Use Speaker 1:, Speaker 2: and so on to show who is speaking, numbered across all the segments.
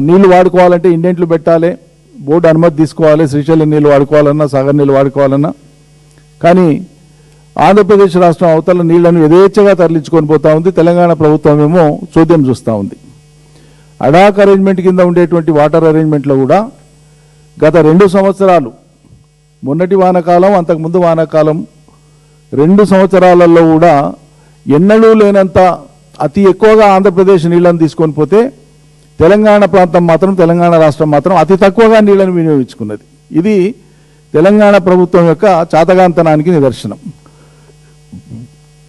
Speaker 1: నీళ్లు వాడుకోవాలంటే ఇండెంట్లు పెట్టాలి, బోర్డు అనుమతి తీసుకోవాలి, శ్రీశైలం నీళ్ళు వాడుకోవాలన్నా సాగర్ నీళ్ళు వాడుకోవాలన్నా. కానీ ఆంధ్రప్రదేశ్ రాష్ట్రం అవతల నీళ్లను యథేచ్ఛగా తరలించుకొని పోతా ఉంది. తెలంగాణ ప్రభుత్వం ఏమో చోద్యం చూస్తూ ఉంది. అడాక్ అరేంజ్మెంట్ కింద ఉండేటువంటి వాటర్ అరేంజ్మెంట్లో కూడా గత 2 సంవత్సరాలు, మొన్నటి వానాకాలం అంతకుముందు వానాకాలం 2 సంవత్సరాలలో కూడా ఎన్నడూ లేనంత అతి ఎక్కువగా ఆంధ్రప్రదేశ్ నీళ్లను తీసుకొని పోతే తెలంగాణ ప్రాంతం మాత్రం, తెలంగాణ రాష్ట్రం మాత్రం అతి తక్కువగా నీళ్లను వినియోగించుకున్నది. ఇది తెలంగాణ ప్రభుత్వం యొక్క చాతగాంతనానికి నిదర్శనం.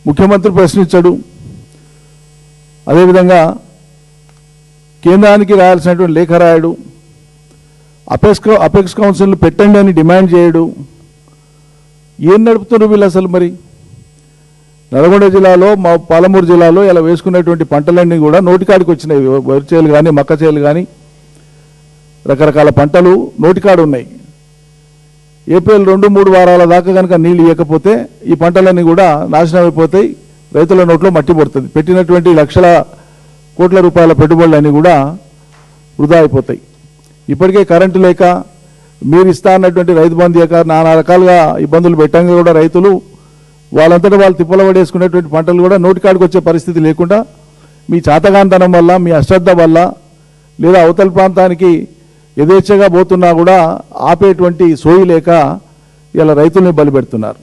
Speaker 1: ముఖ్యమంత్రి ప్రశ్నించాడు, అదేవిధంగా కేంద్రానికి రాయాల్సినటువంటి లేఖ రాయడు, అపెక్స్ కౌన్సిల్ని పెట్టండి అని డిమాండ్ చేయడు. ఏం నడుపుతున్నారు వీళ్ళు అసలు? మరి నల్గొండ జిల్లాలో, మా పాలమూరు జిల్లాలో ఇలా వేసుకున్నటువంటి పంటలన్నీ కూడా నోటికాడికి వచ్చినాయి. వరి చేలు కానీ, మక్క చేలు కానీ, రకరకాల పంటలు నోటికాడు ఉన్నాయి. ఏప్రిల్ 2-3 వారాల దాకా కనుక నీళ్ళు ఇవ్వకపోతే ఈ పంటలన్నీ కూడా నాశనం అయిపోతాయి, రైతుల నోట్లో మట్టి పడుతుంది. పెట్టినటువంటి లక్షల కోట్ల రూపాయల పెట్టుబడులన్నీ కూడా వృధా అయిపోతాయి. ఇప్పటికే కరెంటు లేక, మీరు ఇస్తా అన్నటువంటి రైతు బంధు లేక నానా రకాలుగా ఇబ్బందులు పెట్టంగా కూడా రైతులు వాళ్ళంతటా వాళ్ళు తిప్పల పడేసుకునేటువంటి పంటలు కూడా నోటికాడికి వచ్చే పరిస్థితి లేకుండా మీ చాతగాంతనం వల్ల, మీ అశ్రద్ధ వల్ల, లేదా అవతల ప్రాంతానికి యథేచ్ఛగా పోతున్నా కూడా ఆపేటువంటి సోయి లేక ఇలా రైతుల్ని బలిపెడుతున్నారు.